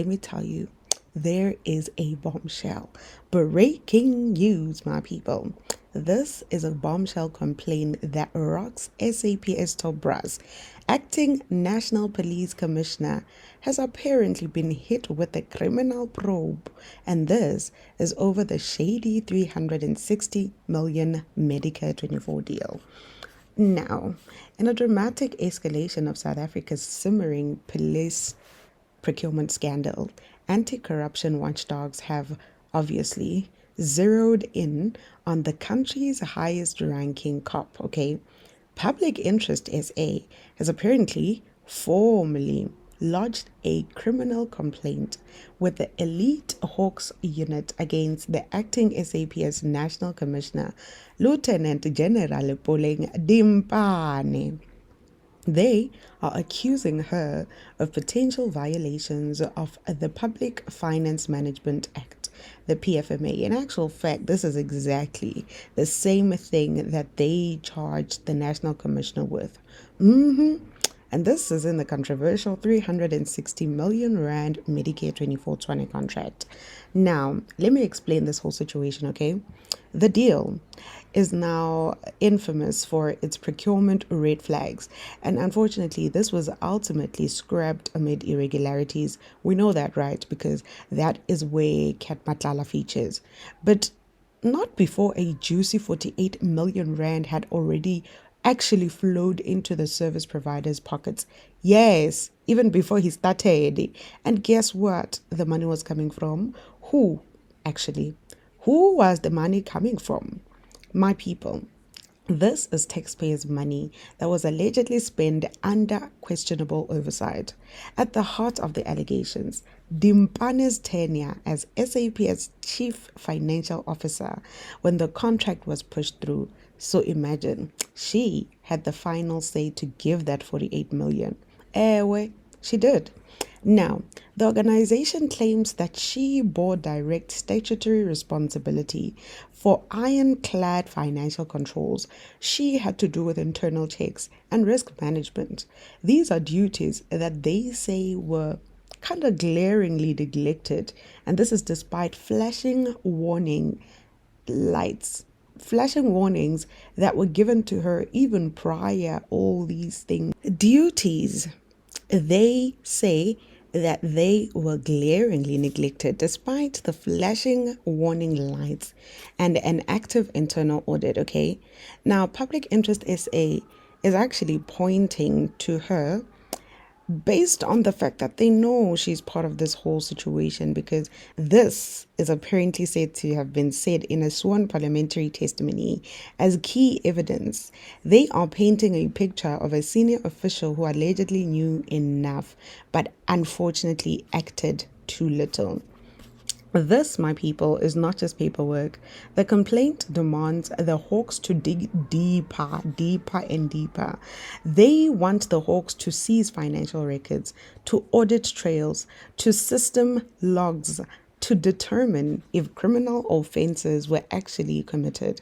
Let me tell you, there is a bombshell. Breaking news, my people. This is a bombshell complaint that rocks SAPS top brass. Acting National Police Commissioner has apparently been hit with a criminal probe, and this is over the shady 360 million Medicare 24 deal. Now, in a dramatic escalation of South Africa's simmering police procurement scandal, anti corruption watchdogs have obviously zeroed in on the country's highest ranking cop, okay? Public Interest SA has apparently formally lodged a criminal complaint with the Elite Hawks unit against the acting SAPS National Commissioner, Lieutenant General Puleng Dimpane. They are accusing her of potential violations of the Public Finance Management Act, the PFMA. In actual fact, this is exactly the same thing that they charged the National Commissioner with. And this is in the controversial 360 million Rand Medicare 2420 contract. Now, let me explain this whole situation, okay? The deal is now infamous for its procurement red flags, and unfortunately, this was ultimately scrapped amid irregularities. We know that, right? Because that is where Kat Matlala features. But not before a juicy 48 million Rand had already actually flowed into the service provider's pockets. Yes, even before he started. And guess what? The money was coming from who? Actually, who was the money coming from? My people. This is taxpayers' money that was allegedly spent under questionable oversight. At the heart of the allegations, Dimpane's tenure as SAPS Chief Financial Officer when the contract was pushed through. So imagine, she had the final say to give that 48 million. She did. Now, the organization claims that she bore direct statutory responsibility for ironclad financial controls. She had to do with internal checks and risk management. These are duties that they say were kind of glaringly neglected, and this is despite flashing warnings that were given to her even prior all these things. Duties, they say that they were glaringly neglected despite the flashing warning lights and an active internal audit, okay? Now, Public Interest SA is actually pointing to her based on the fact that they know she's part of this whole situation, because this is apparently said to have been said in a sworn parliamentary testimony as key evidence. They are painting a picture of a senior official who allegedly knew enough but unfortunately acted too little. This, my people, is not just paperwork. The complaint demands the Hawks to dig deeper and deeper. They want the Hawks to seize financial records, to audit trails, to system logs, to determine if criminal offenses were actually committed.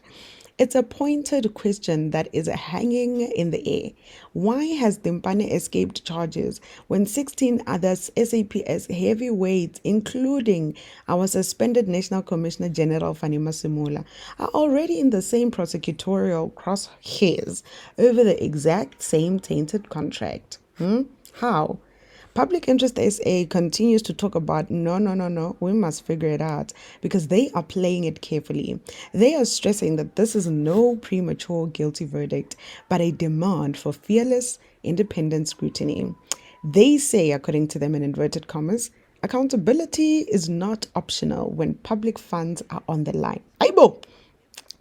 It's a pointed question that is hanging in the air. Why has Dimpane escaped charges when 16 other SAPS heavyweights, including our suspended National Commissioner General Fannie Masemola, are already in the same prosecutorial crosshairs over the exact same tainted contract? How? Public Interest SA continues to talk about no, we must figure it out, because they are playing it carefully. They are stressing that this is no premature guilty verdict, but a demand for fearless, independent scrutiny. They say, according to them in inverted commas, accountability is not optional when public funds are on the line. Aibo!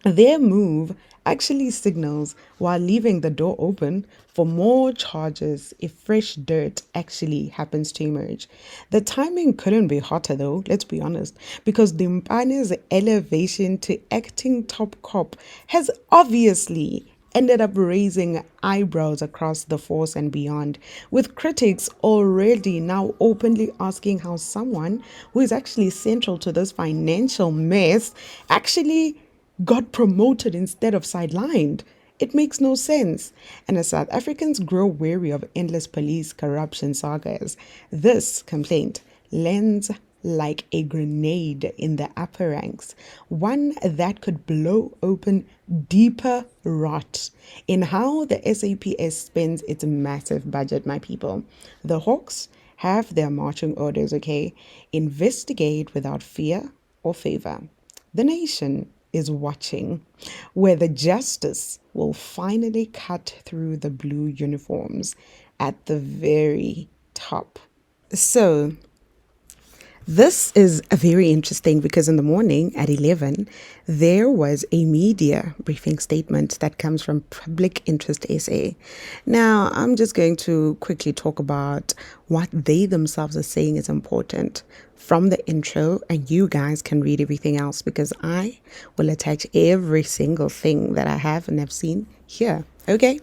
Their move actually signals while leaving the door open for more charges if fresh dirt actually happens to emerge. The timing couldn't be hotter though, let's be honest, because Dimpane's elevation to acting top cop has obviously ended up raising eyebrows across the force and beyond, with critics already now openly asking how someone who is actually central to this financial mess actually got promoted instead of sidelined. It makes no sense. And as South Africans grow weary of endless police corruption sagas, this complaint lands like a grenade in the upper ranks, one that could blow open deeper rot in how the SAPS spends its massive budget, my people. The Hawks have their marching orders, okay? Investigate without fear or favor. The nation is watching, where the justice will finally cut through the blue uniforms at the very top. So, this is a very interesting because in the morning at 11, there was a media briefing statement that comes from Public Interest SA. Now, I'm just going to quickly talk about what they themselves are saying is important from the intro, and you guys can read everything else because I will attach every single thing that I have and have seen here. Okay?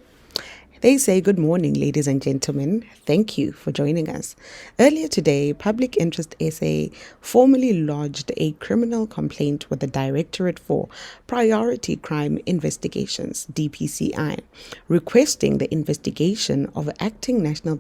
They say, good morning, ladies and gentlemen. Thank you for joining us. Earlier today, Public Interest SA formally lodged a criminal complaint with the Directorate for Priority Crime Investigations, DPCI, requesting the investigation of Acting National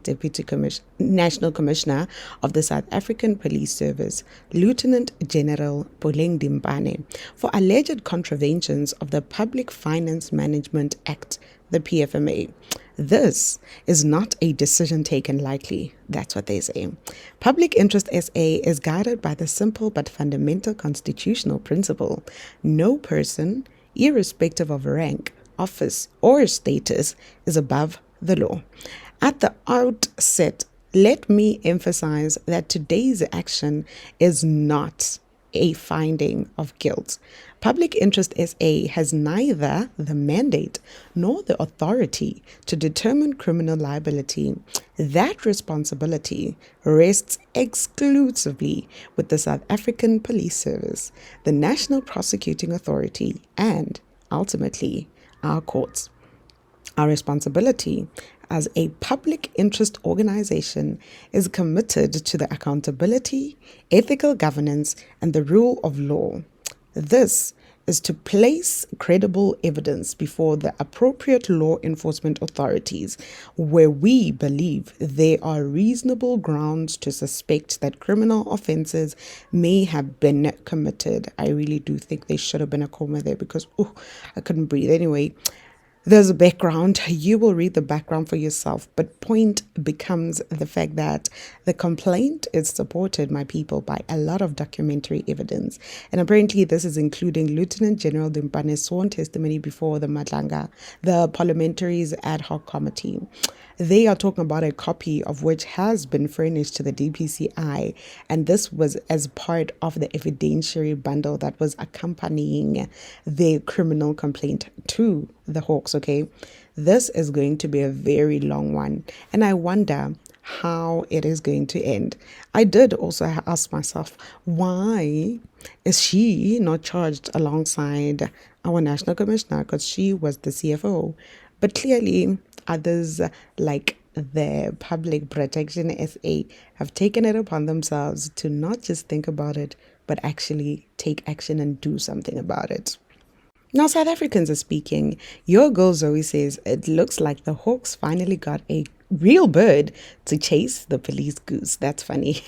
National Commissioner of the South African Police Service, Lieutenant General Puleng Dimpane, for alleged contraventions of the Public Finance Management Act, the PFMA. This is not a decision taken lightly. That's what they say. Public Interest SA is guided by the simple but fundamental constitutional principle: no person, irrespective of rank, office, or status, is above the law. At the outset, let me emphasize that today's action is not a finding of guilt. Public Interest SA has neither the mandate nor the authority to determine criminal liability. That responsibility rests exclusively with the South African Police Service, the National Prosecuting Authority, and ultimately our courts. Our responsibility as a public interest organization is committed to the accountability, ethical governance, and the rule of law. This is to place credible evidence before the appropriate law enforcement authorities where we believe there are reasonable grounds to suspect that criminal offenses may have been committed. I really do think there should have been a comma there because I couldn't breathe. Anyway, there's a background. You will read the background for yourself. But point becomes the fact that the complaint is supported, my people, by a lot of documentary evidence. And apparently this is including Lieutenant General Dimpane's sworn testimony before the Parliamentary's ad hoc committee. They are talking about a copy of which has been furnished to the DPCI, and this was as part of the evidentiary bundle that was accompanying the criminal complaint to the Hawks, okay? This is going to be a very long one, and I wonder how it is going to end. I did also ask myself, why is she not charged alongside our National Commissioner? Because she was the CFO. But clearly, others like the Public Protection SA have taken it upon themselves to not just think about it, but actually take action and do something about it. Now, South Africans are speaking. Your girl Zoe says it looks like the Hawks finally got a real bird to chase the police goose. That's funny.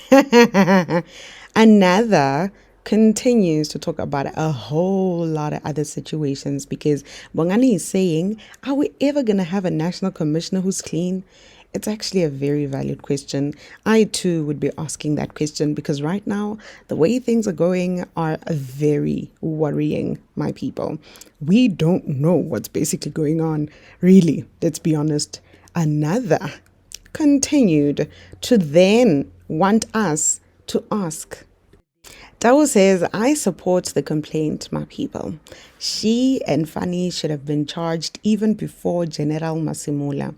Another continues to talk about a whole lot of other situations because Bongani is saying, are we ever going to have a national commissioner who's clean? It's actually a very valid question. I too would be asking that question because right now, the way things are going are very worrying, my people. We don't know what's basically going on. Really, let's be honest. Another continued to then want us to ask. Tao says, I support the complaint, my people. She and Fannie should have been charged even before General Masemola.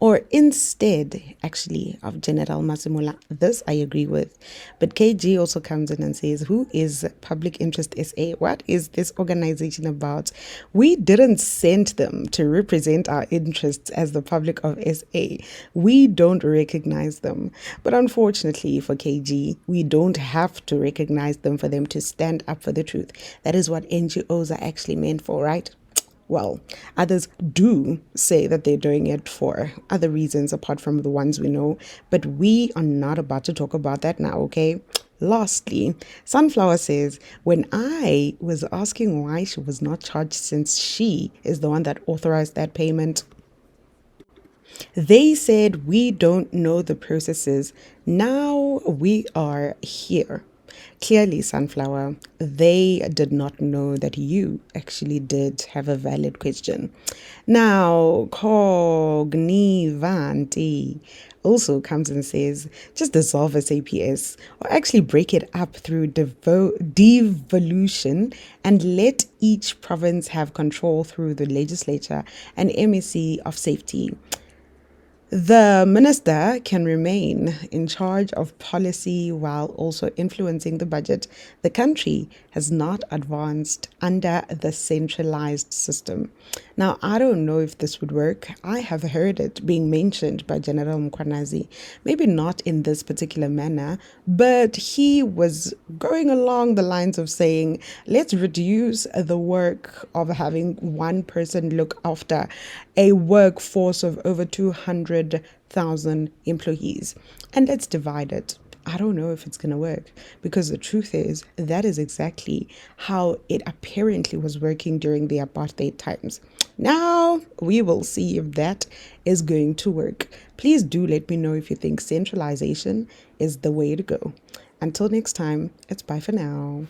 Or instead, actually, of General Masemola. This I agree with. But KG also comes in and says, who is Public Interest SA? What is this organization about? We didn't send them to represent our interests as the public of SA. We don't recognize them. But unfortunately for KG, we don't have to recognize them for them to stand up for the truth. That is what NGOs are actually meant for, right? Well, others do say that they're doing it for other reasons apart from the ones we know, but we are not about to talk about that now, okay? Lastly, Sunflower says, when I was asking why she was not charged since she is the one that authorized that payment, they said, we don't know the processes. Now we are here. Clearly, Sunflower, they did not know that you actually did have a valid question. Now, Cognivante also comes and says, just dissolve SAPS or actually break it up through devolution and let each province have control through the legislature and MEC of safety. The minister can remain in charge of policy while also influencing the budget. The country has not advanced under the centralized system. Now, I don't know if this would work. I have heard it being mentioned by General Mkhwanazi, maybe not in this particular manner, but he was going along the lines of saying, let's reduce the work of having one person look after a workforce of over 200,000 employees, and let's divide it. I don't know if it's going to work, because the truth is that is exactly how it apparently was working during the apartheid times. Now we will see if that is going to work. Please do let me know if you think centralization is the way to go. Until next time, it's bye for now.